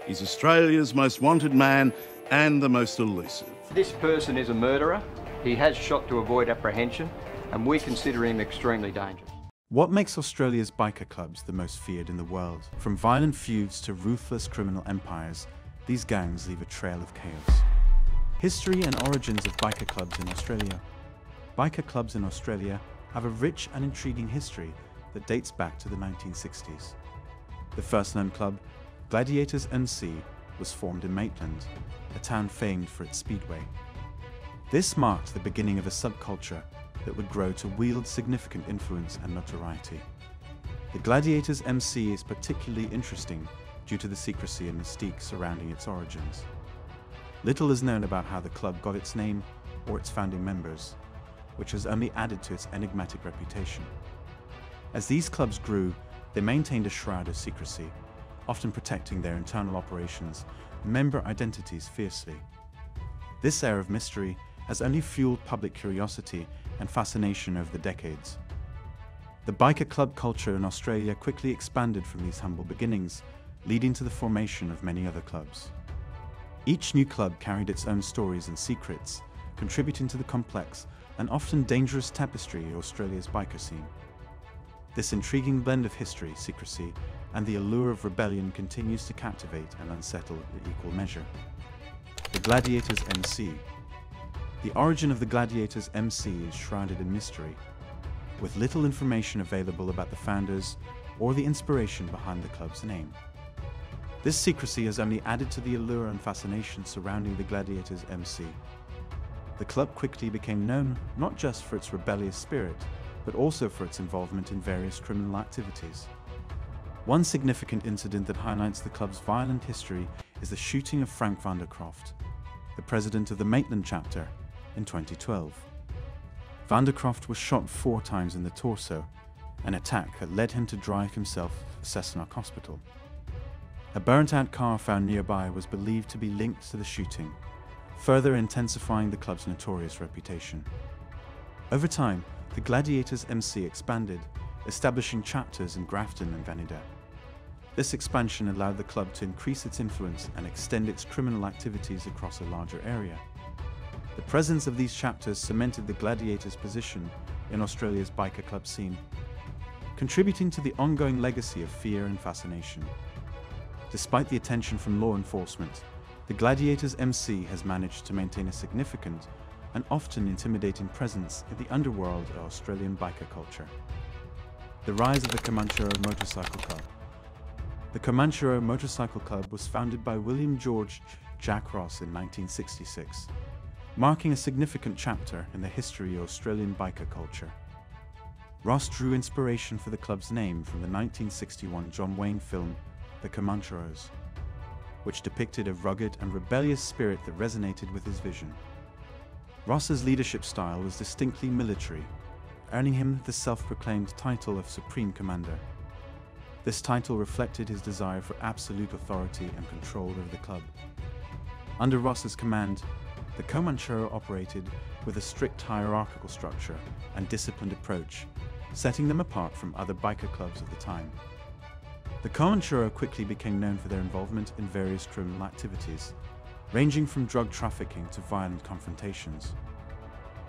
He's Australia's most wanted man and the most elusive. This person is a murderer. He has shot to avoid apprehension, and we consider him extremely dangerous. What makes Australia's biker clubs the most feared in the world? From violent feuds to ruthless criminal empires, these gangs leave a trail of chaos. History and origins of biker clubs in Australia. Biker clubs in Australia have a rich and intriguing history that dates back to the 1960s. The firstland club, Gladiators MC, was formed in Mainland, a town famed for its speedway. This marked the beginning of a subculture that would grow to wield significant influence and notoriety. The Gladiators MC is particularly interesting due to the secrecy and mystique surrounding its origins. Little is known about how the club got its name or its founding members, which has only added to its enigmatic reputation. As these clubs grew, they maintained a shroud of secrecy, often protecting their internal operations and member identities fiercely. This air of mystery has only fueled public curiosity and fascination over the decades. The biker club culture in Australia quickly expanded from these humble beginnings, leading to the formation of many other clubs. Each new club carried its own stories and secrets, contributing to the complex and often dangerous tapestry of Australia's biker scene. This intriguing blend of history, secrecy, and the allure of rebellion continues to captivate and unsettle in equal measure. The Gladiators MC. The origin of the Gladiators MC is shrouded in mystery, with little information available about the founders or the inspiration behind the club's name. This secrecy has only added to the allure and fascination surrounding the Gladiators MC. The club quickly became known not just for its rebellious spirit, but also for its involvement in various criminal activities. One significant incident that highlights the club's violent history is the shooting of Frank Vandercroft, the president of the Mainland chapter, in 2012. Vandercroft was shot 4 times in the torso, an attack that led him to drive himself to Cessar hospital. A burnt-out car found nearby was believed to be linked to the shooting, further intensifying the club's notorious reputation. Over time, the Gladiators MC expanded, establishing chapters in Grafton and Vena. This expansion allowed the club to increase its influence and extend its criminal activities across a larger area. The presence of these chapters cemented the Gladiators' position in Australia's biker club scene, contributing to the ongoing legacy of fear and fascination. Despite the attention from law enforcement, the Gladiators MC has managed to maintain a significant and often intimidating presence in the underworld of Australian biker culture. The rise of the Kanturo Motorcycle Club. The Kanturo Motorcycle Club was founded by William George Jack Ross in 1966, marking a significant chapter in the history of Australian biker culture. Ross drew inspiration for the club's name from the 1961 John Wayne film The Kantos, which depicted a rugged and rebellious spirit that resonated with his vision. Ross's leadership style was distinctly military, earning him the self-proclaimed title of Supreme Commander. This title reflected his desire for absolute authority and control over the club. Under Ross's command, the Kanturo operated with a strict hierarchical structure and disciplined approach, setting them apart from other biker clubs of the time. The Kanturo quickly became known for their involvement in various criminal activities, ranging from drug trafficking to violent confrontations.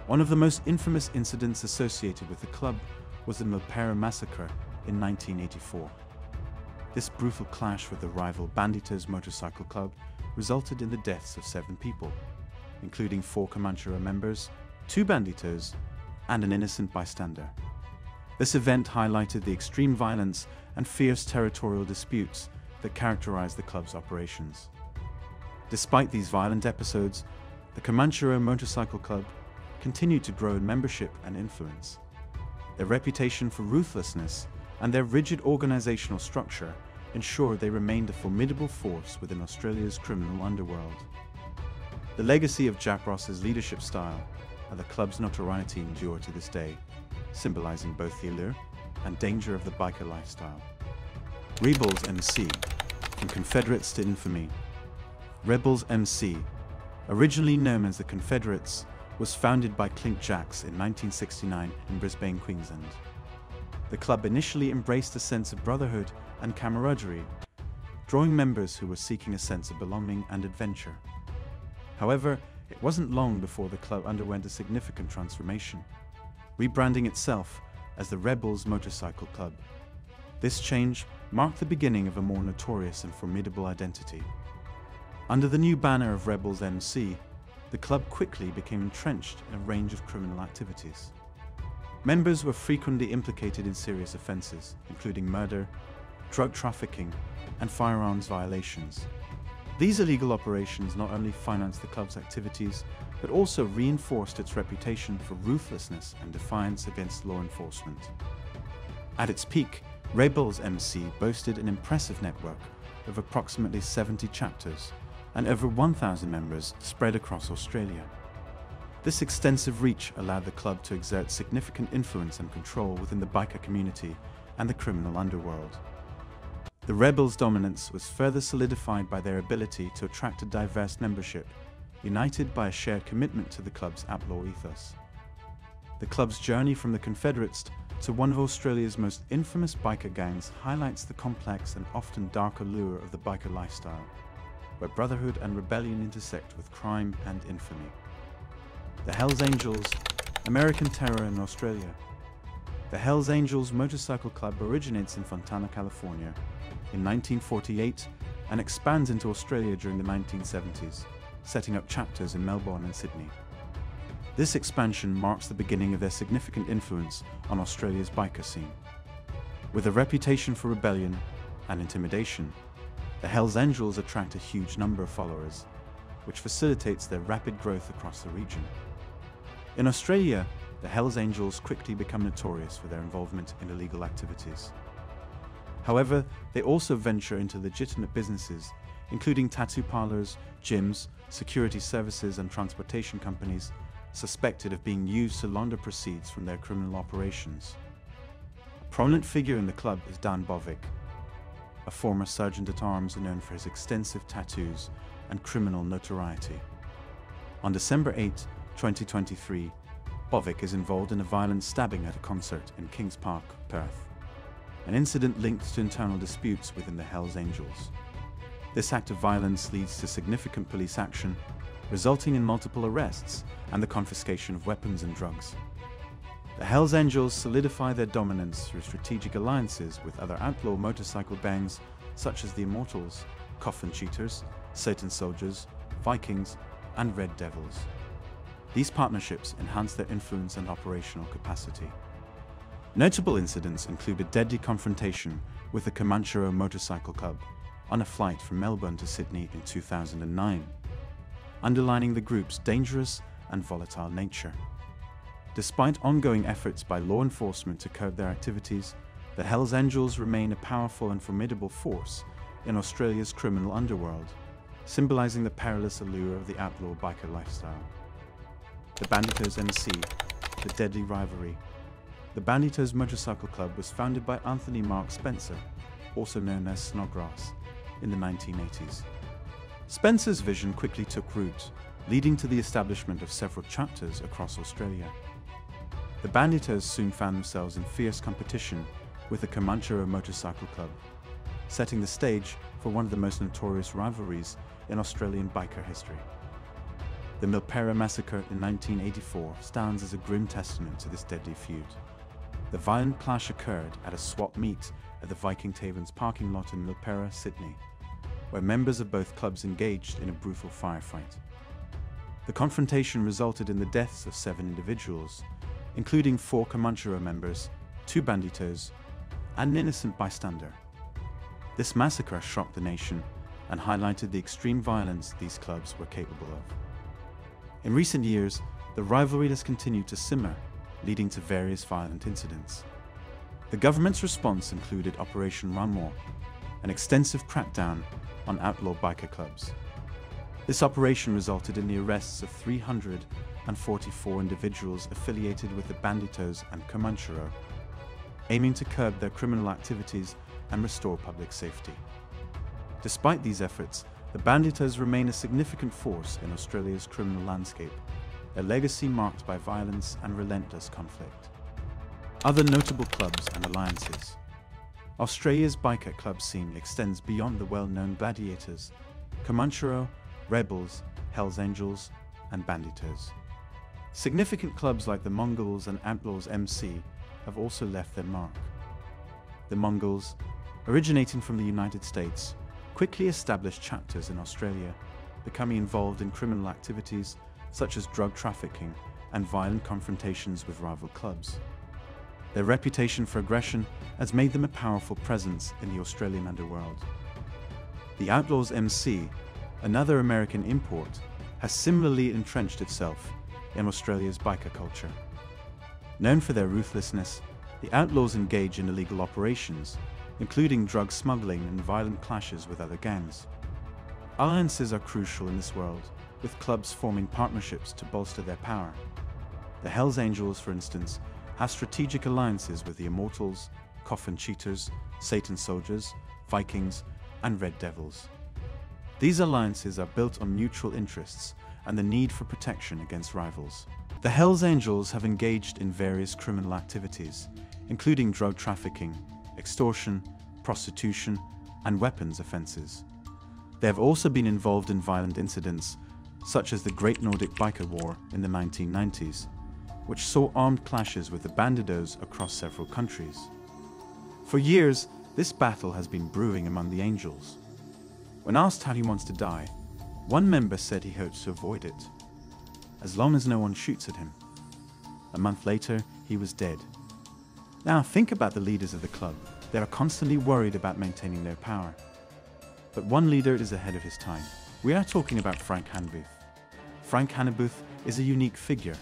One of the most infamous incidents associated with the club was the Milpera massacre in 1984. This brutal clash with the rival Gladiators Motorcycle Club resulted in the deaths of 7 people, including 4 Kanturo members, 2 banditers, and an innocent bystander. This event highlighted the extreme violence and fierce territorial disputes that characterized the club's operations. Despite these violent episodes, the Kanturo Motorcycle Club continued to grow in membership and influence. Their reputation for ruthlessness and their rigid organizational structure ensured they remained a formidable force within Australia's criminal underworld. The legacy of Jack Ross's leadership style and the club's notoriety endure to this day, symbolizing both the allure and danger of the biker lifestyle. Rebels MC, from Confederates to infamy. Rebels MC, originally known as the Confederates, was founded by Clint Jacks in 1969 in Brisbane, Queensland. The club initially embraced a sense of brotherhood and camaraderie, drawing members who were seeking a sense of belonging and adventure. However, it wasn't long before the club underwent a significant transformation, rebranding itself as the Rebels Motorcycle Club. This change marked the beginning of a more notorious and formidable identity. Under the new banner of Rebels MC, the club quickly became entrenched in a range of criminal activities. Members were frequently implicated in serious offences, including murder, drug trafficking, and firearms violations. These illegal operations not only financed the club's activities, but also reinforced its reputation for ruthlessness and defiance against law enforcement. At its peak, Rebels MC boasted an impressive network of approximately 70 chapters and over 1,000 members spread across Australia. This extensive reach allowed the club to exert significant influence and control within the biker community and the criminal underworld. The Rebels' dominance was further solidified by their ability to attract a diverse membership, united by a shared commitment to the club's outlaw ethos. The club's journey from the Confederates to one of Australia's most infamous biker gangs highlights the complex and often dark allure of the biker lifestyle, where brotherhood and rebellion intersect with crime and infamy. The Hells Angels, American terror in Australia. The Hells Angels Motorcycle Club originates in Fontana, California in 1948 and expands into Australia during the 1970s, setting up chapters in Melbourne and Sydney. This expansion marks the beginning of their significant influence on Australia's biker scene. With a reputation for rebellion and intimidation, the Hells Angels attract a huge number of followers, which facilitates their rapid growth across the region. In Australia, the Hells Angels quickly become notorious for their involvement in illegal activities. However, they also venture into legitimate businesses, including tattoo parlors, gyms, security services, and transportation companies, suspected of being used to launder proceeds from their criminal operations. A prominent figure in the club is Dan Bovic, a former sergeant-at-arms known for his extensive tattoos and criminal notoriety. On December 8, 2023, Bovic is involved in a violent stabbing at a concert in Kings Park, Perth, an incident linked to internal disputes within the Hells Angels. This act of violence leads to significant police action, resulting in multiple arrests and the confiscation of weapons and drugs. The Hells Angels solidify their dominance through strategic alliances with other outlaw motorcycle gangs such as the Immortals, Coffin Cheaters, Satan Soldiers, Vikings, and Red Devils. These partnerships enhance their influence and operational capacity. Notable incidents include a deadly confrontation with the Kanturo Motorcycle Club on a flight from Melbourne to Sydney in 2009, underlining the group's dangerous and volatile nature. Despite ongoing efforts by law enforcement to curb their activities, the Hells Angels remain a powerful and formidable force in Australia's criminal underworld, symbolising the perilous allure of the outlaw biker lifestyle. The Gladiators MC, the deadly rivalry. The Gladiators Motorcycle Club was founded by Anthony Mark Spencer, also known as Snodgrass, in the 1980s. Spencer's vision quickly took root, leading to the establishment of several chapters across Australia. The Gladiators soon found themselves in fierce competition with the Kanturo Motorcycle Club, setting the stage for one of the most notorious rivalries in Australian biker history. The Milperra Massacre in 1984 stands as a grim testament to this deadly feud. The violent clash occurred at a swap meet at the Viking Taverns parking lot in Milperra, Sydney, where members of both clubs engaged in a brutal firefight. The confrontation resulted in the deaths of 7 individuals, including 4 Kanturo members, 2 banditers, and an innocent bystander. This massacre shocked the nation and highlighted the extreme violence these clubs were capable of. In recent years, the rivalry has continued to simmer, leading to various violent incidents. The government's response included Operation Ramor, an extensive crackdown on outlaw biker clubs. This operation resulted in the arrests of 344 individuals affiliated with the Gladiators and Kanturo, aiming to curb their criminal activities and restore public safety. Despite these efforts, the Gladiators remain a significant force in Australia's criminal landscape, a legacy marked by violence and relentless conflict. Other notable clubs and alliances. Australia's biker club scene extends beyond the well-known gladiators, kanturo, rebels, Hells Angels, and banditers. Significant clubs like the Mongols and Outlaws MC have also left their mark. The Mongols, originating from the United States, quickly established chapters in Australia, becoming involved in criminal activities such as drug trafficking and violent confrontations with rival clubs. Their reputation for aggression has made them a powerful presence in the Australian underworld. The Outlaws MC, another American import, has similarly entrenched itself in Australia's biker culture. Known for their ruthlessness, the Outlaws engage in illegal operations, including drug smuggling and violent clashes with other gangs. Alliances are crucial in this world, with clubs forming partnerships to bolster their power. The Hells Angels, for instance, have strategic alliances with the Immortals, Coffin Cheaters, Satan Soldiers, Vikings, and Red Devils. These alliances are built on mutual interests and the need for protection against rivals. The Hells Angels have engaged in various criminal activities, including drug trafficking, extortion, prostitution, and weapons offences. They have also been involved in violent incidents, such as the Great Nordic Biker War in the 1990s, which saw armed clashes with the bandidos across several countries. For years, this battle has been brewing among the Angels. When asked how he wants to die, one member said he hopes to avoid it, as long as no one shoots at him. A month later, he was dead. Now think about the leaders of the club. They are constantly worried about maintaining their power. But one leader is ahead of his time. We are talking about Frank Hanbooth. Frank Hanbooth is a unique figure,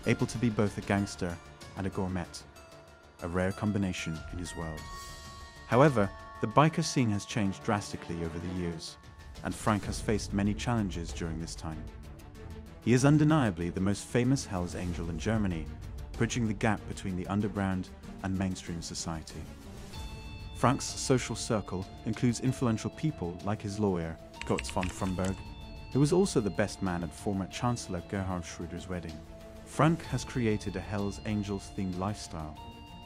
able to be both a gangster and a gourmet, a rare combination in his world. However, the biker scene has changed drastically over the years, and Frank has faced many challenges during this time. He is undeniably the most famous Hells Angel in Germany, bridging the gap between the underground and mainstream society. Frank's social circle includes influential people like his lawyer, Götz von Fromberg, who was also the best man at former Chancellor Gerhard Schröder's wedding. Frank has created a Hells Angels-themed lifestyle,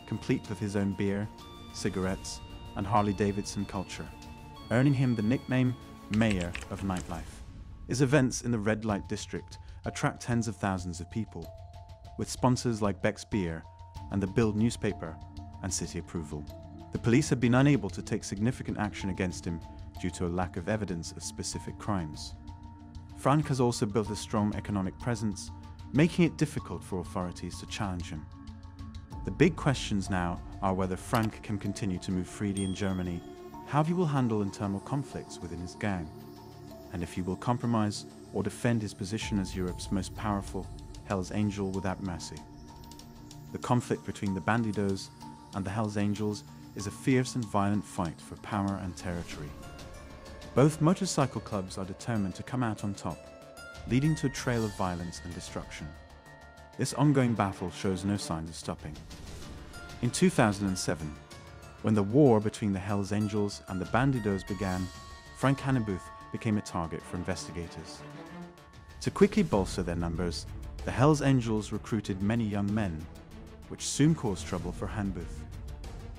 complete with his own beer, cigarettes, and Harley-Davidson culture, earning him the nickname Mayor of Nightlife. His events in the red light district attract tens of thousands of people, with sponsors like Beck's Beer and the Bild newspaper and city approval. The police have been unable to take significant action against him due to a lack of evidence of specific crimes. Frank has also built a strong economic presence, making it difficult for authorities to challenge him. The big questions now are whether Frank can continue to move freely in Germany, how he will handle internal conflicts within his gang, and if he will compromise or defend his position as Europe's most powerful Hells Angel without mercy. The conflict between the bandidos and the Hells Angels is a fierce and violent fight for power and territory. Both motorcycle clubs are determined to come out on top, leading to a trail of violence and destruction. This ongoing battle shows no signs of stopping. In 2007, when the war between the Hells Angels and the bandidos began, Frank Hanbooth became a target for investigators. To quickly bolster their numbers, the Hells Angels recruited many young men, which soon caused trouble for Hanbooth.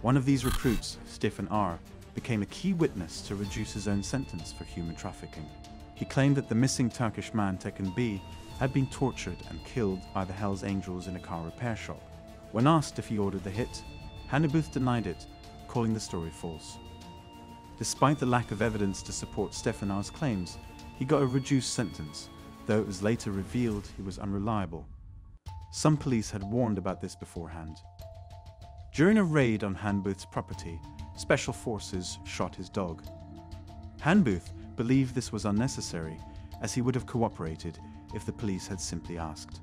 One of these recruits, Stefan R., became a key witness to reduce his own sentence for human trafficking. He claimed that the missing Turkish man Tekin B had been tortured and killed by the Hells Angels in a car repair shop. When asked if he ordered the hit, Hanbooth denied it, calling the story false. Despite the lack of evidence to support Stefan R.'s claims, he got a reduced sentence, though it was later revealed he was unreliable. Some police had warned about this beforehand. During a raid on Hanbooth's property, special forces shot his dog. Hanbooth believed this was unnecessary, as he would have cooperated if the police had simply asked.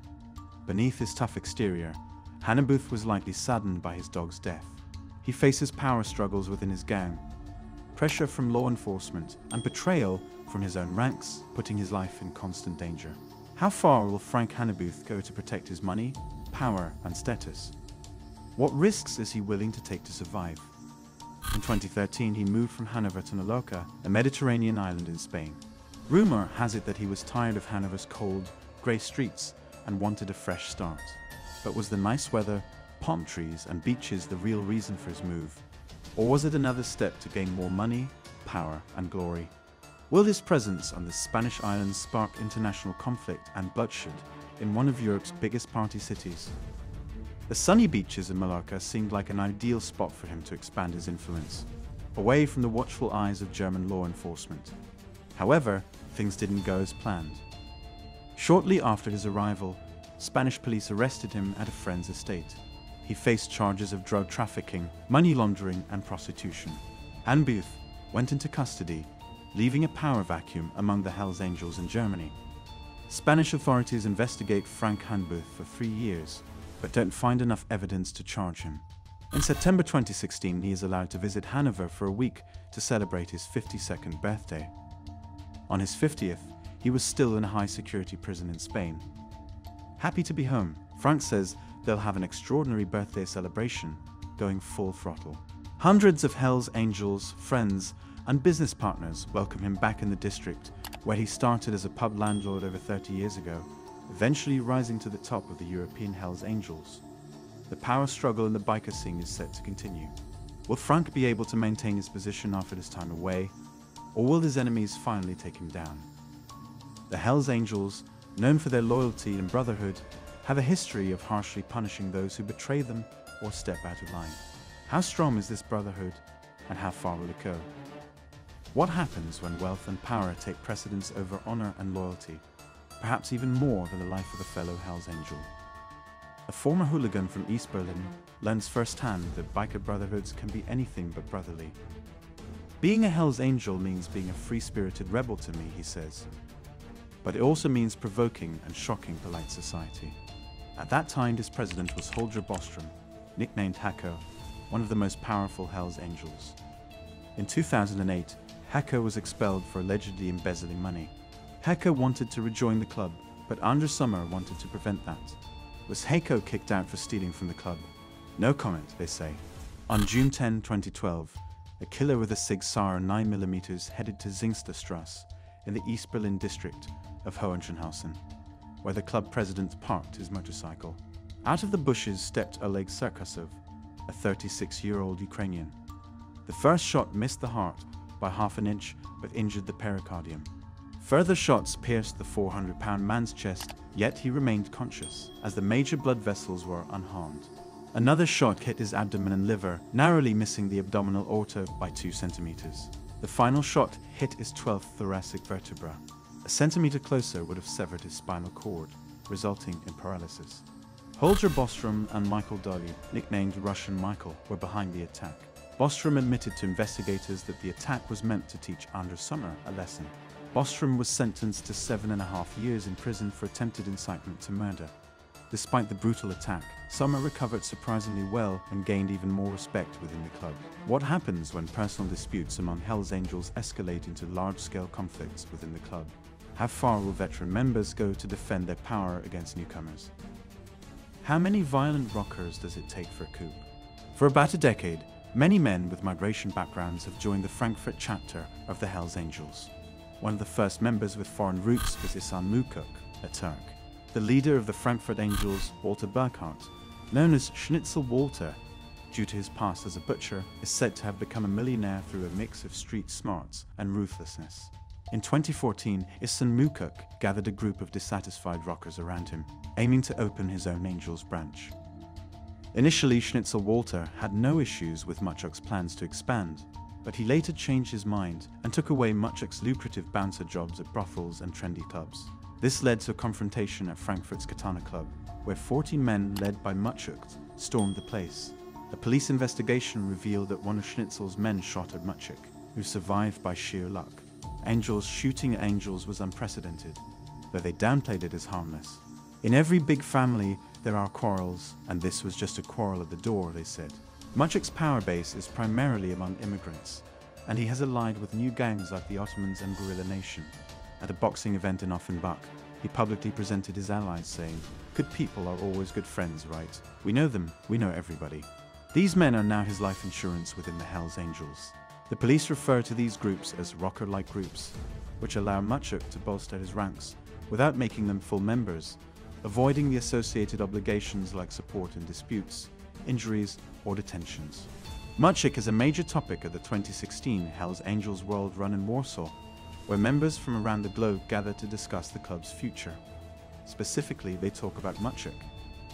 Beneath his tough exterior, Hanbooth was likely saddened by his dog's death. He faces power struggles within his gang, pressure from law enforcement, and betrayal from his own ranks, putting his life in constant danger. How far will Frank Hanbooth go to protect his money, power, and status? What risks is he willing to take to survive? In 2013, he moved from Hanover to Mallorca, a Mediterranean island in Spain. Rumor has it that he was tired of Hanover's cold, grey streets and wanted a fresh start. But was the nice weather, palm trees and beaches the real reason for his move? Or was it another step to gain more money, power, and glory? Will his presence on the Spanish islands spark international conflict and bloodshed in one of Europe's biggest party cities? The sunny beaches in Mallorca seemed like an ideal spot for him to expand his influence, away from the watchful eyes of German law enforcement. However, things didn't go as planned. Shortly after his arrival, Spanish police arrested him at a friend's estate. He faced charges of drug trafficking, money laundering, and prostitution. And Booth went into custody, leaving a power vacuum among the Hells Angels in Germany. Spanish authorities investigate Frank Hanbuth for 3 years, but don't find enough evidence to charge him. In September 2016, he is allowed to visit Hanover for a week to celebrate his 52nd birthday. On his 50th, he was still in a high-security prison in Spain. Happy to be home, Frank says they'll have an extraordinary birthday celebration, going full throttle. Hundreds of Hells Angels, friends, and business partners welcome him back in the district, where he started as a pub landlord over 30 years ago, eventually rising to the top of the European Hells Angels. The power struggle in the biker scene is set to continue. Will Frank be able to maintain his position after his time away, or will his enemies finally take him down? The Hells Angels, known for their loyalty and brotherhood, have a history of harshly punishing those who betray them or step out of line. How strong is this brotherhood, and how far will it go? What happens when wealth and power take precedence over honor and loyalty, perhaps even more than the life of a fellow Hells Angel? A former hooligan from East Berlin learns firsthand that biker brotherhoods can be anything but brotherly. Being a Hells Angel means being a free-spirited rebel to me, he says. But it also means provoking and shocking polite society. At that time, this president was Holger Bostrom, nicknamed Hacko, one of the most powerful Hells Angels. In 2008, Hacko was expelled for allegedly embezzling money. Hacko wanted to rejoin the club, but Anders Sommer wanted to prevent that. Was Hacko kicked out for stealing from the club? No comment, they say. On June 10, 2012, a killer with a Sig-Sauer 9mm headed to Zingsterstrasse in the East Berlin district of Hohenschönhausen, where the club president parked his motorcycle. Out of the bushes stepped Oleg Serkasov, a 36-year-old Ukrainian. The first shot missed the heart by half an inch but injured the pericardium. Further shots pierced the 400-pound man's chest, yet he remained conscious, as the major blood vessels were unharmed. Another shot hit his abdomen and liver, narrowly missing the abdominal aorta by 2 centimeters. The final shot hit his 12th thoracic vertebra. A centimeter closer would have severed his spinal cord, resulting in paralysis. Holger Bostrom and Michael Dolly, nicknamed Russian Michael, were behind the attack. Bostrom admitted to investigators that the attack was meant to teach Anders Sommer a lesson. Bostrom was sentenced to 7.5 years in prison for attempted incitement to murder. Despite the brutal attack, Sommer recovered surprisingly well and gained even more respect within the club. What happens when personal disputes among Hells Angels escalate into large-scale conflicts within the club? How far will veteran members go to defend their power against newcomers? How many violent rockers does it take for a coup? For about a decade, many men with migration backgrounds have joined the Frankfurt chapter of the Hells Angels. One of the first members with foreign roots was Ihsan Mukuk, a Turk. The leader of the Frankfurt Angels, Walter Burkhardt, known as Schnitzel Walter, due to his past as a butcher, is said to have become a millionaire through a mix of street smarts and ruthlessness. In 2014, Ihsan Mukuk gathered a group of dissatisfied rockers around him, aiming to open his own Angels branch. Initially, Schnitzel Walter had no issues with Muchuk's plans to expand, but he later changed his mind and took away Muchuk's lucrative bouncer jobs at brothels and trendy clubs. This led to a confrontation at Frankfurt's Katana Club, where 40 men led by Muchuk stormed the place. A police investigation revealed that one of Schnitzel's men shot at Muchuk, who survived by sheer luck. Angels shooting at Angels was unprecedented, though they downplayed it as harmless. In every big family, there are quarrels, and this was just a quarrel at the door, they said. Muchuk's power base is primarily among immigrants, and he has allied with new gangs like the Ottomans and Guerrilla Nation. At a boxing event in Offenbach, he publicly presented his allies, saying, "Good people are always good friends, right? We know them, we know everybody." These men are now his life insurance within the Hells Angels. The police refer to these groups as rocker-like groups, which allow Muchuk to bolster his ranks without making them full members, avoiding the associated obligations like support in disputes, injuries, or detentions. Myque is a major topic at the 2016 Hells Angels World Run in Warsaw, where members from around the globe gather to discuss the club's future. Specifically, they talk about myque,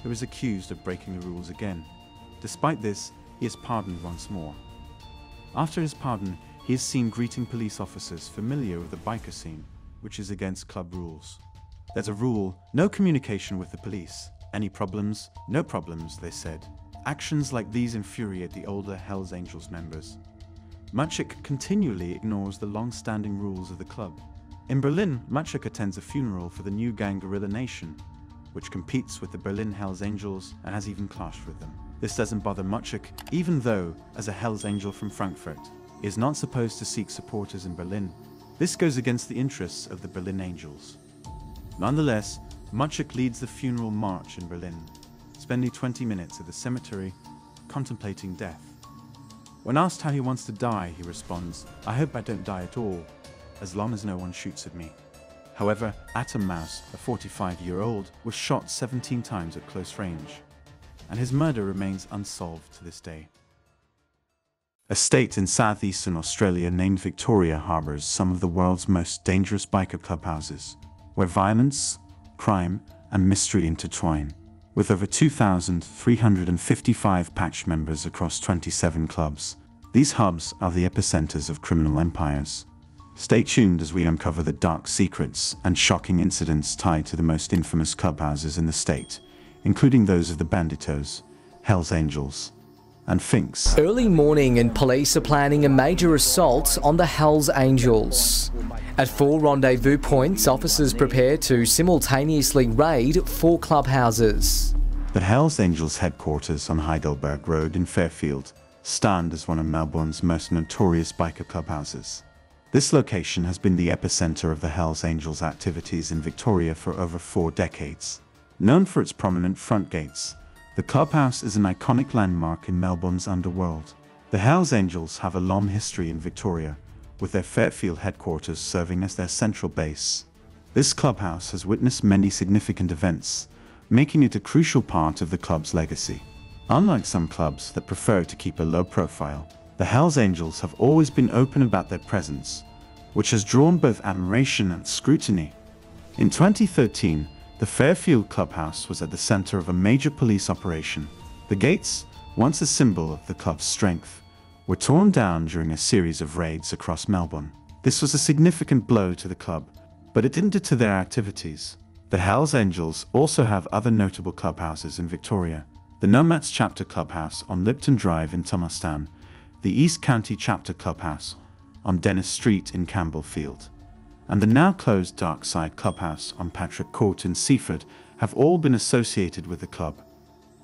who is accused of breaking the rules again. Despite this, he is pardoned once more. After his pardon, he is seen greeting police officers familiar with the biker scene, which is against club rules. There's a rule: no communication with the police. Any problems? No problems, they said. Actions like these infuriate the older Hells Angels members. Myque continually ignores the long-standing rules of the club. In Berlin, Myque attends a funeral for the new gang Guerrilla Nation, which competes with the Berlin Hells Angels and has even clashed with them. This doesn't bother Myque, even though, as a Hells Angel from Frankfurt, he is not supposed to seek supporters in Berlin. This goes against the interests of the Berlin Angels. Nonetheless, Myque leads the funeral march in Berlin, spending 20 minutes at the cemetery, contemplating death. When asked how he wants to die, he responds, "I hope I don't die at all, as long as no one shoots at me." However, Atom Mouse, a 45-year-old, was shot 17 times at close range, and his murder remains unsolved to this day. A state in southeastern Australia named Victoria harbours some of the world's most dangerous biker clubhouses, where violence, crime, and mystery intertwine. With over 2,355 patch members across 27 clubs, these hubs are the epicenters of criminal empires. Stay tuned as we uncover the dark secrets and shocking incidents tied to the most infamous clubhouses in the state, including those of the Banditos, Hells Angels, and Finks. Early morning and police are planning a major assault on the Hells Angels. At 4 rendezvous points, officers prepare to simultaneously raid 4 clubhouses. The Hells Angels headquarters on Heidelberg Road in Fairfield stand as one of Melbourne's most notorious biker clubhouses. This location has been the epicenter of the Hells Angels' activities in Victoria for over 4 decades. Known for its prominent front gates, the clubhouse is an iconic landmark in Melbourne's underworld. The Hells Angels have a long history in Victoria, with their Fairfield headquarters serving as their central base. This clubhouse has witnessed many significant events, making it a crucial part of the club's legacy. Unlike some clubs that prefer to keep a low profile, the Hells Angels have always been open about their presence, which has drawn both admiration and scrutiny. In 2013, the Fairfield clubhouse was at the center of a major police operation. The gates, once a symbol of the club's strength, were torn down during a series of raids across Melbourne. This was a significant blow to the club, but it didn't deter their activities. The Hells Angels also have other notable clubhouses in Victoria: the Nomads Chapter Clubhouse on Lipton Drive in Thomastown, the East County Chapter Clubhouse on Dennis Street in Campbellfield, and the now-closed Dark Side Clubhouse on Patrick Court in Seaford have all been associated with the club.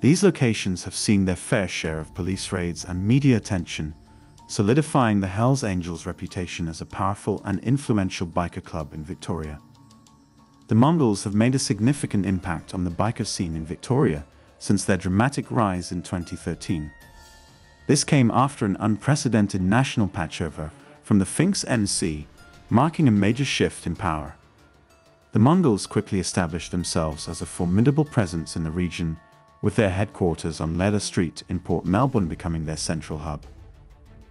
These locations have seen their fair share of police raids and media attention, solidifying the Hells Angels' reputation as a powerful and influential biker club in Victoria. The Mongols have made a significant impact on the biker scene in Victoria since their dramatic rise in 2013. This came after an unprecedented national patchover from the Finks MC, marking a major shift in power. The Mongols quickly established themselves as a formidable presence in the region, with their headquarters on Leather Street in Port Melbourne becoming their central hub.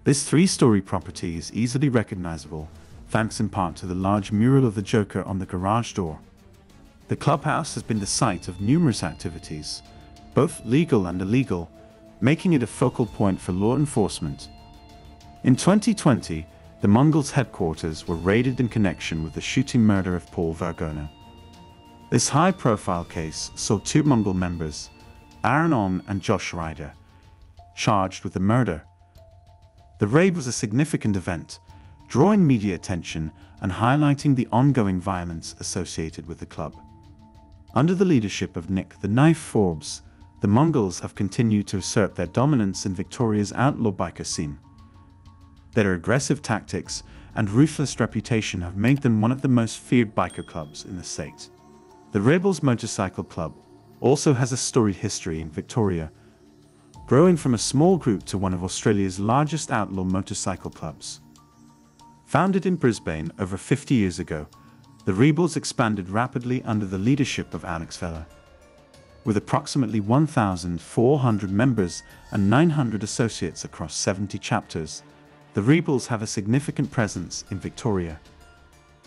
This 3-story property is easily recognizable, thanks in part to the large mural of the Joker on the garage door. The clubhouse has been the site of numerous activities, both legal and illegal, making it a focal point for law enforcement. In 2020, the Mongols' headquarters were raided in connection with the shooting murder of Paul Vergona. This high-profile case saw 2 Mongol members, Aaron On and Josh Ryder, charged with the murder. The raid was a significant event, drawing media attention and highlighting the ongoing violence associated with the club. Under the leadership of Nick the Knife Forbes, the Mongols have continued to assert their dominance in Victoria's outlaw biker scene. Their aggressive tactics and ruthless reputation have made them one of the most feared biker clubs in the state. The Rebels Motorcycle Club also has a storied history in Victoria, growing from a small group to one of Australia's largest outlaw motorcycle clubs. Founded in Brisbane over 50 years ago, the Rebels expanded rapidly under the leadership of Alex Vella. With approximately 1,400 members and 900 associates across 70 chapters, the rebels have a significant presence in Victoria.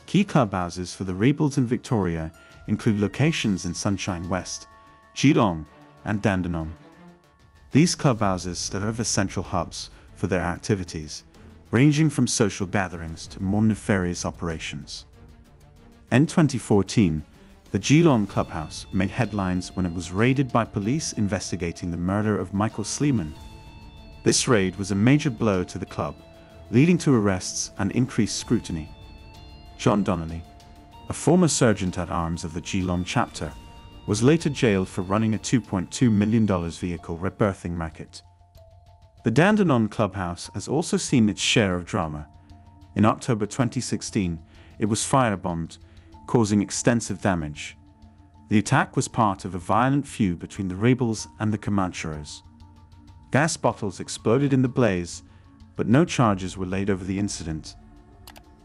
Key clubhouses for the rebels in Victoria include locations in Sunshine West, Geelong, and Dandenong. These clubhouses serve as central hubs for their activities, ranging from social gatherings to more nefarious operations. In 2014, the Geelong clubhouse made headlines when it was raided by police investigating the murder of Michael Sleeman. This raid was a major blow to the club, leading to arrests and increased scrutiny. John Donnelly, a former sergeant-at-arms of the Geelong chapter, was later jailed for running a $2.2 million vehicle rebirthing racket. The Dandenong clubhouse has also seen its share of drama. In October 2016, it was firebombed, causing extensive damage. The attack was part of a violent feud between the rebels and the Comancheros. Gas bottles exploded in the blaze, but no charges were laid over the incident.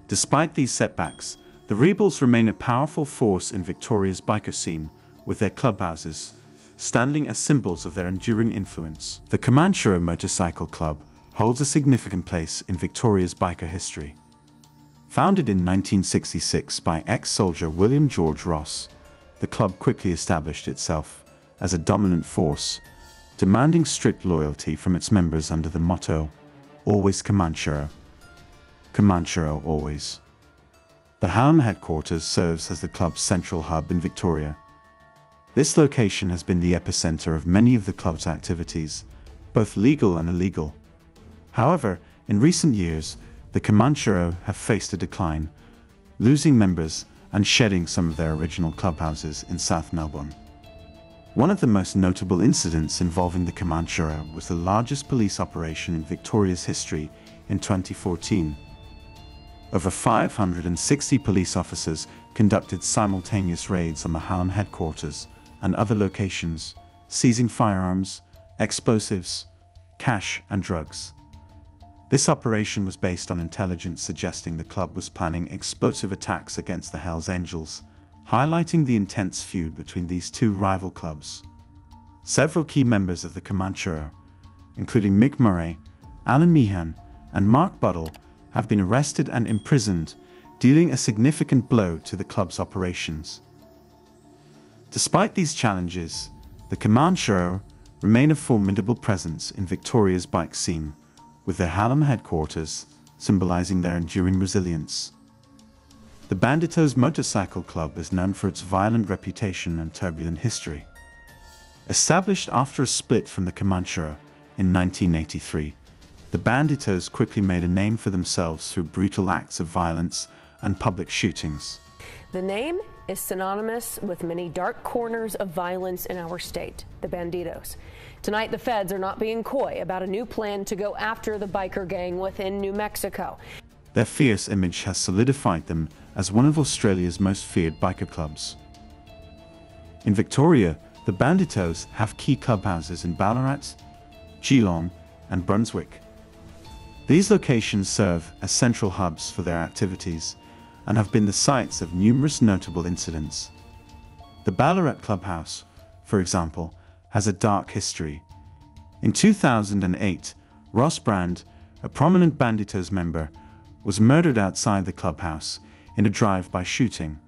Despite these setbacks, the rebels remain a powerful force in Victoria's biker scene, with their clubhouses standing as symbols of their enduring influence. The Comanchero Motorcycle Club holds a significant place in Victoria's biker history. Founded in 1966 by ex-soldier William George Ross, the club quickly established itself as a dominant force, demanding strict loyalty from its members under the motto, "Always Comanchero. Comanchero always." The Hallam headquarters serves as the club's central hub in Victoria. This location has been the epicenter of many of the club's activities, both legal and illegal. However, in recent years, the Comanchero have faced a decline, losing members and shedding some of their original clubhouses in South Melbourne. One of the most notable incidents involving the Comanchero was the largest police operation in Victoria's history in 2014. Over 560 police officers conducted simultaneous raids on the Hallam headquarters and other locations, seizing firearms, explosives, cash, and drugs. This operation was based on intelligence suggesting the club was planning explosive attacks against the Hells Angels, highlighting the intense feud between these two rival clubs. Several key members of the Comanchero, including Mick Murray, Alan Meehan, and Mark Buddle, have been arrested and imprisoned, dealing a significant blow to the club's operations. Despite these challenges, the Comanchero remain a formidable presence in Victoria's bike scene, with their Hallam headquarters symbolizing their enduring resilience. The Banditos Motorcycle Club is known for its violent reputation and turbulent history. Established after a split from the Comanchero in 1983, the Banditos quickly made a name for themselves through brutal acts of violence and public shootings. The name is synonymous with many dark corners of violence in our state, the Banditos. Tonight, the feds are not being coy about a new plan to go after the biker gang within New Mexico. Their fierce image has solidified them as one of Australia's most feared biker clubs. In Victoria, the Banditos have key clubhouses in Ballarat, Geelong, and Brunswick. These locations serve as central hubs for their activities and have been the sites of numerous notable incidents. The Ballarat clubhouse, for example, has a dark history. In 2008, Ross Brand, a prominent Banditos member, was murdered outside the clubhouse in a drive-by shooting.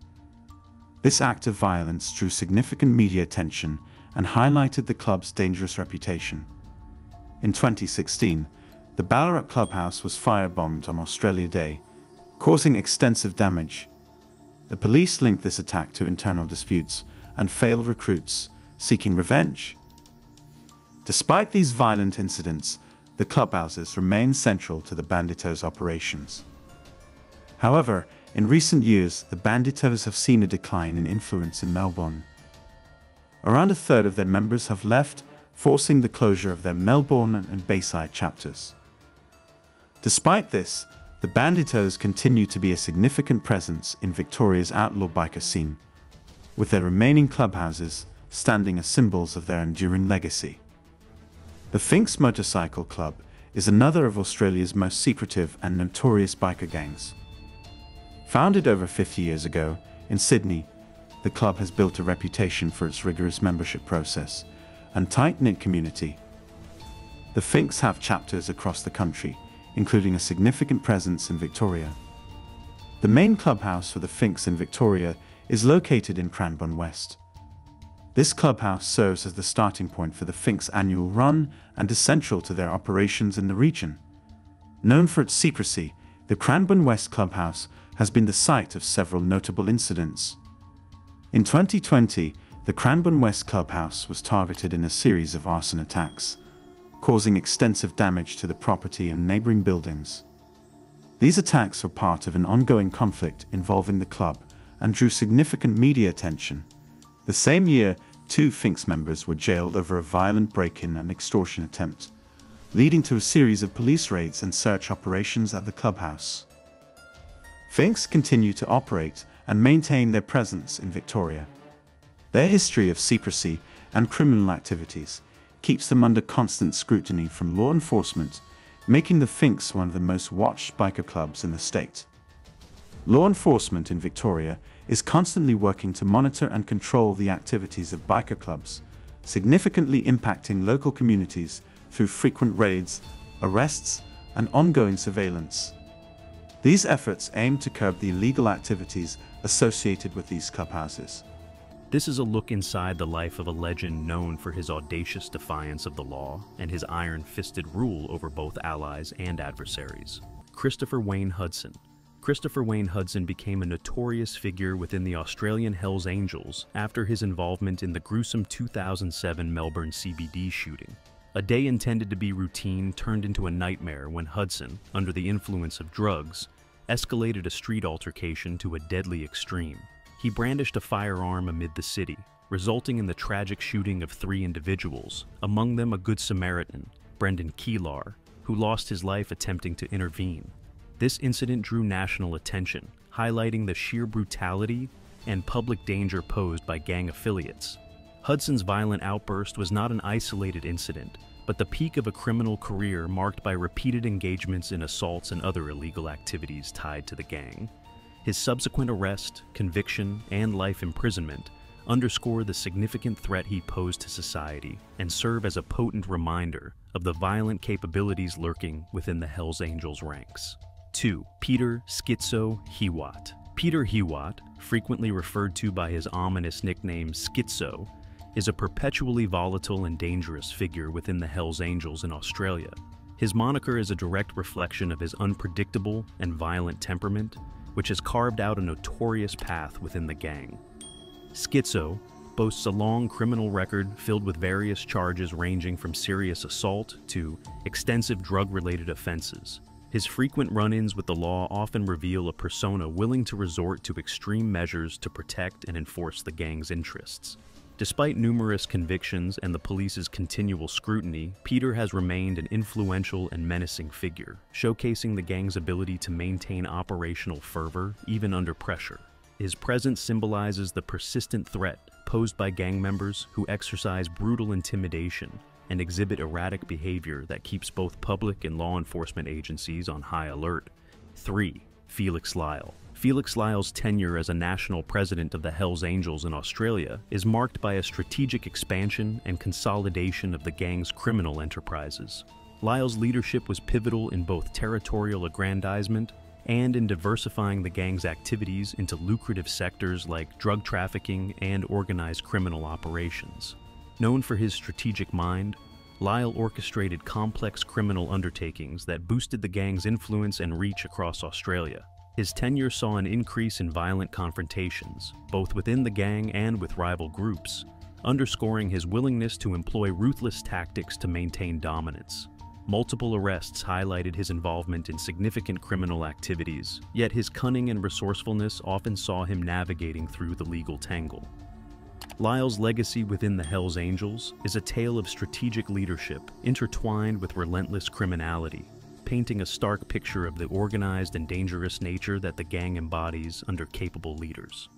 This act of violence drew significant media attention and highlighted the club's dangerous reputation. In 2016, the Ballarat clubhouse was firebombed on Australia Day, causing extensive damage. The police linked this attack to internal disputes and failed recruits seeking revenge. Despite these violent incidents, the clubhouses remain central to the Banditos' operations. However, in recent years, the Banditos have seen a decline in influence in Melbourne. Around a third of their members have left, forcing the closure of their Melbourne and Bayside chapters. Despite this, the Banditos continue to be a significant presence in Victoria's outlaw biker scene, with their remaining clubhouses standing as symbols of their enduring legacy. The Finks Motorcycle Club is another of Australia's most secretive and notorious biker gangs. Founded over 50 years ago in Sydney, the club has built a reputation for its rigorous membership process and tight-knit community. The Finks have chapters across the country, including a significant presence in Victoria. The main clubhouse for the Finks in Victoria is located in Cranbourne West. This clubhouse serves as the starting point for the Finks' annual run and is central to their operations in the region. Known for its secrecy, the Cranbourne West clubhouse has been the site of several notable incidents. In 2020, the Cranbourne West clubhouse was targeted in a series of arson attacks, causing extensive damage to the property and neighboring buildings. These attacks were part of an ongoing conflict involving the club and drew significant media attention. The same year, 2 Finks members were jailed over a violent break-in and extortion attempt, leading to a series of police raids and search operations at the clubhouse. Finks continue to operate and maintain their presence in Victoria. Their history of secrecy and criminal activities keeps them under constant scrutiny from law enforcement, making the Finks one of the most watched biker clubs in the state. Law enforcement in Victoria is constantly working to monitor and control the activities of biker clubs, significantly impacting local communities through frequent raids, arrests, and ongoing surveillance. These efforts aim to curb the illegal activities associated with these clubhouses. This is a look inside the life of a legend known for his audacious defiance of the law and his iron-fisted rule over both allies and adversaries. Christopher Wayne Hudson. Christopher Wayne Hudson became a notorious figure within the Australian Hells Angels after his involvement in the gruesome 2007 Melbourne CBD shooting. A day intended to be routine turned into a nightmare when Hudson, under the influence of drugs, escalated a street altercation to a deadly extreme. He brandished a firearm amid the city, resulting in the tragic shooting of 3 individuals, among them a Good Samaritan, Brendan Keelar, who lost his life attempting to intervene. This incident drew national attention, highlighting the sheer brutality and public danger posed by gang affiliates. Hudson's violent outburst was not an isolated incident, but the peak of a criminal career marked by repeated engagements in assaults and other illegal activities tied to the gang. His subsequent arrest, conviction, and life imprisonment underscore the significant threat he posed to society and serve as a potent reminder of the violent capabilities lurking within the Hells Angels ranks. 2. Peter Schizo Hiwat. Peter Hiwat, frequently referred to by his ominous nickname Schizo, is a perpetually volatile and dangerous figure within the Hells Angels in Australia. His moniker is a direct reflection of his unpredictable and violent temperament, which has carved out a notorious path within the gang. Schizo boasts a long criminal record filled with various charges ranging from serious assault to extensive drug-related offenses. His frequent run-ins with the law often reveal a persona willing to resort to extreme measures to protect and enforce the gang's interests. Despite numerous convictions and the police's continual scrutiny, Peter has remained an influential and menacing figure, showcasing the gang's ability to maintain operational fervor even under pressure. His presence symbolizes the persistent threat posed by gang members who exercise brutal intimidation and exhibit erratic behavior that keeps both public and law enforcement agencies on high alert. 3. Felix Lyle. Felix Lyle's tenure as a national president of the Hells Angels in Australia is marked by a strategic expansion and consolidation of the gang's criminal enterprises. Lyle's leadership was pivotal in both territorial aggrandizement and in diversifying the gang's activities into lucrative sectors like drug trafficking and organized criminal operations. Known for his strategic mind, Lyle orchestrated complex criminal undertakings that boosted the gang's influence and reach across Australia. His tenure saw an increase in violent confrontations, both within the gang and with rival groups, underscoring his willingness to employ ruthless tactics to maintain dominance. Multiple arrests highlighted his involvement in significant criminal activities, yet his cunning and resourcefulness often saw him navigating through the legal tangle. Lyle's legacy within the Hells Angels is a tale of strategic leadership intertwined with relentless criminality, painting a stark picture of the organized and dangerous nature that the gang embodies under capable leaders.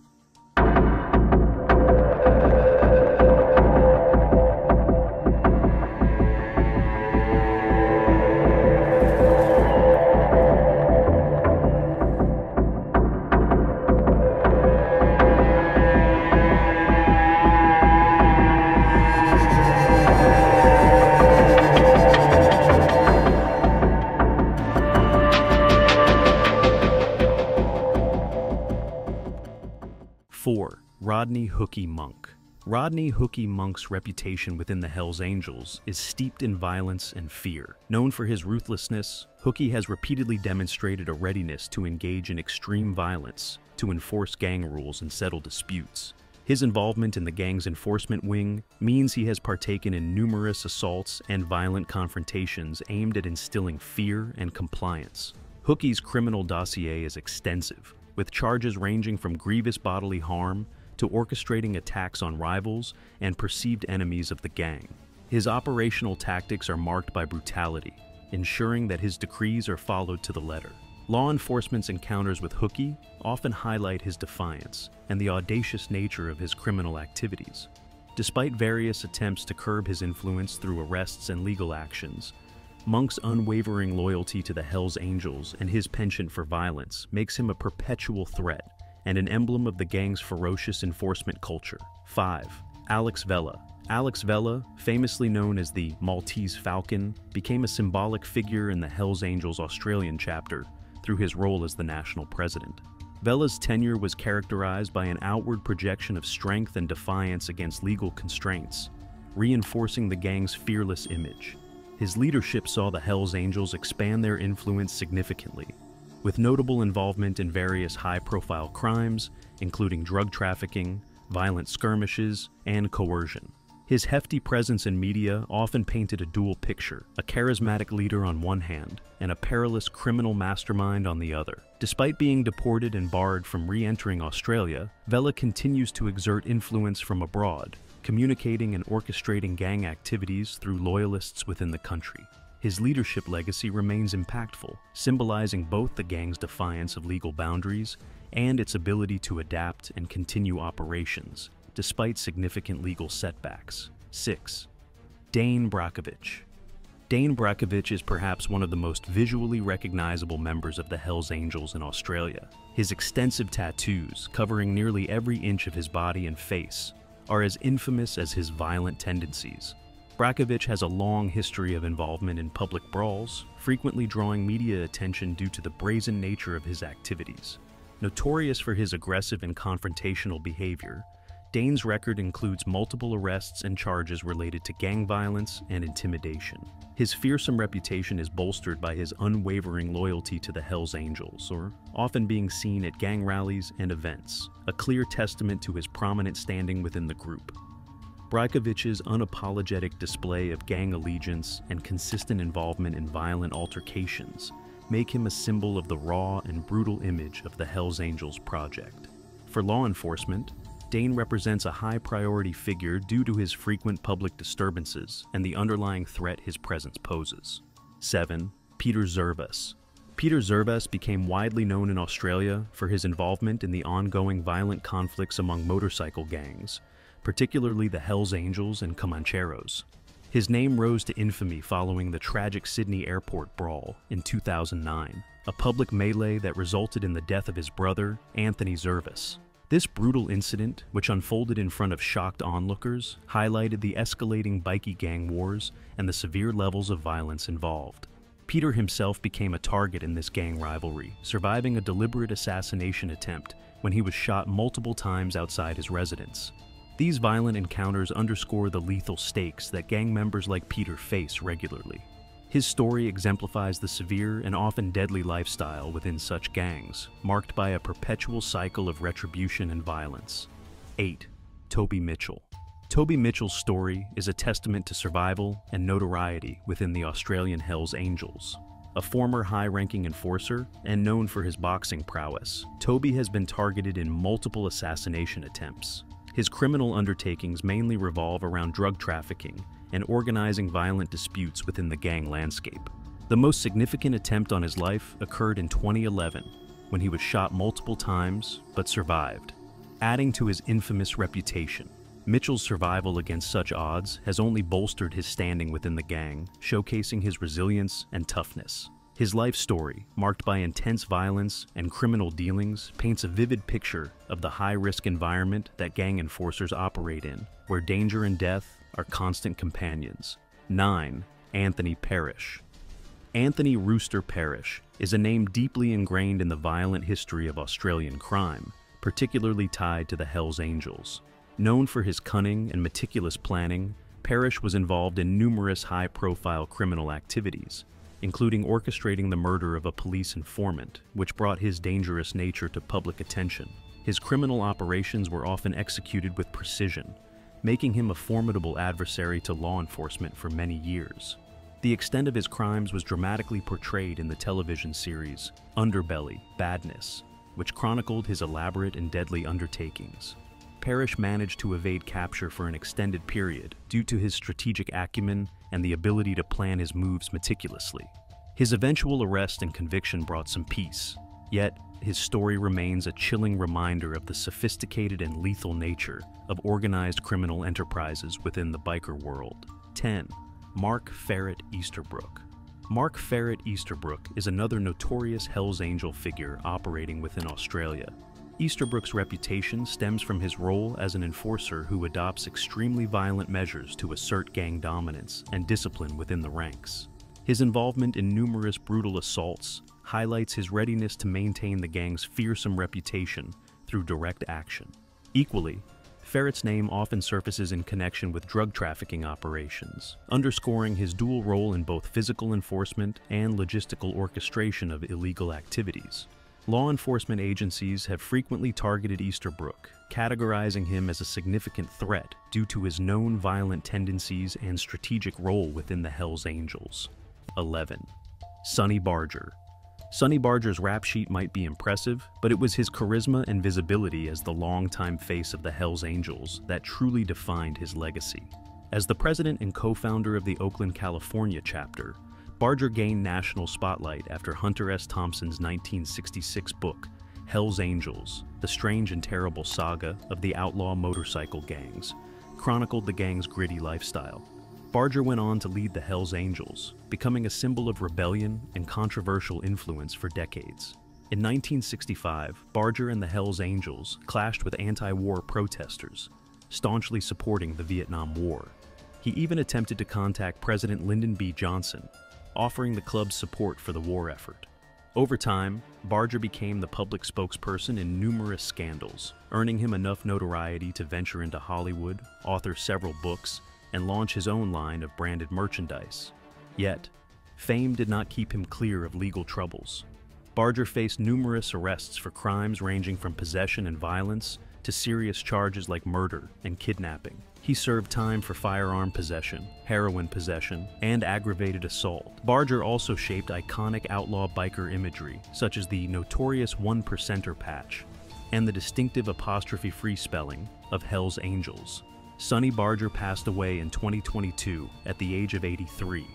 4. Rodney Hookie Monk. Rodney Hookie Monk's reputation within the Hells Angels is steeped in violence and fear. Known for his ruthlessness, Hookie has repeatedly demonstrated a readiness to engage in extreme violence, to enforce gang rules and settle disputes. His involvement in the gang's enforcement wing means he has partaken in numerous assaults and violent confrontations aimed at instilling fear and compliance. Hookie's criminal dossier is extensive, with charges ranging from grievous bodily harm to orchestrating attacks on rivals and perceived enemies of the gang. His operational tactics are marked by brutality, ensuring that his decrees are followed to the letter. Law enforcement's encounters with Hookie often highlight his defiance and the audacious nature of his criminal activities. Despite various attempts to curb his influence through arrests and legal actions, Monk's unwavering loyalty to the Hells Angels and his penchant for violence makes him a perpetual threat and an emblem of the gang's ferocious enforcement culture. 5. Alex Vela. Alex Vela, famously known as the Maltese Falcon, became a symbolic figure in the Hells Angels Australian chapter through his role as the national president. Vela's tenure was characterized by an outward projection of strength and defiance against legal constraints, reinforcing the gang's fearless image. His leadership saw the Hells Angels expand their influence significantly, with notable involvement in various high-profile crimes, including drug trafficking, violent skirmishes, and coercion. His hefty presence in media often painted a dual picture, a charismatic leader on one hand, and a perilous criminal mastermind on the other. Despite being deported and barred from re-entering Australia, Vela continues to exert influence from abroad, communicating and orchestrating gang activities through loyalists within the country. His leadership legacy remains impactful, symbolizing both the gang's defiance of legal boundaries and its ability to adapt and continue operations, despite significant legal setbacks. 6. Dane Brakovich. Dane Brakovich is perhaps one of the most visually recognizable members of the Hells Angels in Australia. His extensive tattoos, covering nearly every inch of his body and face, are as infamous as his violent tendencies. Brakovich has a long history of involvement in public brawls, frequently drawing media attention due to the brazen nature of his activities. Notorious for his aggressive and confrontational behavior, Dane's record includes multiple arrests and charges related to gang violence and intimidation. His fearsome reputation is bolstered by his unwavering loyalty to the Hells Angels, or often being seen at gang rallies and events, a clear testament to his prominent standing within the group. Brakovich's unapologetic display of gang allegiance and consistent involvement in violent altercations make him a symbol of the raw and brutal image of the Hells Angels project. For law enforcement, Dane represents a high-priority figure due to his frequent public disturbances and the underlying threat his presence poses. 7. Peter Zervas. Peter Zervas became widely known in Australia for his involvement in the ongoing violent conflicts among motorcycle gangs, particularly the Hells Angels and Comancheros. His name rose to infamy following the tragic Sydney airport brawl in 2009, a public melee that resulted in the death of his brother, Anthony Zervas. This brutal incident, which unfolded in front of shocked onlookers, highlighted the escalating bikie gang wars and the severe levels of violence involved. Peter himself became a target in this gang rivalry, surviving a deliberate assassination attempt when he was shot multiple times outside his residence. These violent encounters underscore the lethal stakes that gang members like Peter face regularly. His story exemplifies the severe and often deadly lifestyle within such gangs, marked by a perpetual cycle of retribution and violence. 8. Toby Mitchell. Toby Mitchell's story is a testament to survival and notoriety within the Australian Hells Angels. A former high-ranking enforcer and known for his boxing prowess, Toby has been targeted in multiple assassination attempts. His criminal undertakings mainly revolve around drug trafficking and organizing violent disputes within the gang landscape. The most significant attempt on his life occurred in 2011, when he was shot multiple times but survived. Adding to his infamous reputation, Mitchell's survival against such odds has only bolstered his standing within the gang, showcasing his resilience and toughness. His life story, marked by intense violence and criminal dealings, paints a vivid picture of the high-risk environment that gang enforcers operate in, where danger and death are constant companions. 9. Anthony Parrish. Anthony Rooster Parrish is a name deeply ingrained in the violent history of Australian crime, particularly tied to the Hells Angels. Known for his cunning and meticulous planning, Parrish was involved in numerous high-profile criminal activities, including orchestrating the murder of a police informant, which brought his dangerous nature to public attention. His criminal operations were often executed with precision, making him a formidable adversary to law enforcement for many years. The extent of his crimes was dramatically portrayed in the television series Underbelly, Badness, which chronicled his elaborate and deadly undertakings. Parrish managed to evade capture for an extended period due to his strategic acumen and the ability to plan his moves meticulously. His eventual arrest and conviction brought some peace, yet his story remains a chilling reminder of the sophisticated and lethal nature of organized criminal enterprises within the biker world. 10. Mark Ferret Easterbrook. Mark Ferret Easterbrook is another notorious Hells Angel figure operating within Australia. Easterbrook's reputation stems from his role as an enforcer who adopts extremely violent measures to assert gang dominance and discipline within the ranks. His involvement in numerous brutal assaults highlights his readiness to maintain the gang's fearsome reputation through direct action. Equally, Ferret's name often surfaces in connection with drug trafficking operations, underscoring his dual role in both physical enforcement and logistical orchestration of illegal activities. Law enforcement agencies have frequently targeted Easterbrook, categorizing him as a significant threat due to his known violent tendencies and strategic role within the Hells Angels. 11. Sonny Barger. Sonny Barger's rap sheet might be impressive, but it was his charisma and visibility as the longtime face of the Hells Angels that truly defined his legacy. As the president and co-founder of the Oakland, California chapter, Barger gained national spotlight after Hunter S. Thompson's 1966 book, Hells Angels, The Strange and Terrible Saga of the Outlaw Motorcycle Gangs, chronicled the gang's gritty lifestyle. Barger went on to lead the Hells Angels, becoming a symbol of rebellion and controversial influence for decades. In 1965, Barger and the Hells Angels clashed with anti-war protesters, staunchly supporting the Vietnam War. He even attempted to contact President Lyndon B. Johnson, offering the club's support for the war effort. Over time, Barger became the public spokesperson in numerous scandals, earning him enough notoriety to venture into Hollywood, author several books, and launch his own line of branded merchandise. Yet, fame did not keep him clear of legal troubles. Barger faced numerous arrests for crimes ranging from possession and violence to serious charges like murder and kidnapping. He served time for firearm possession, heroin possession, and aggravated assault. Barger also shaped iconic outlaw biker imagery, such as the notorious 1%er patch and the distinctive apostrophe-free spelling of Hells Angels. Sonny Barger passed away in 2022 at the age of 83,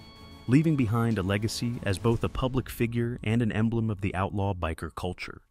leaving behind a legacy as both a public figure and an emblem of the outlaw biker culture.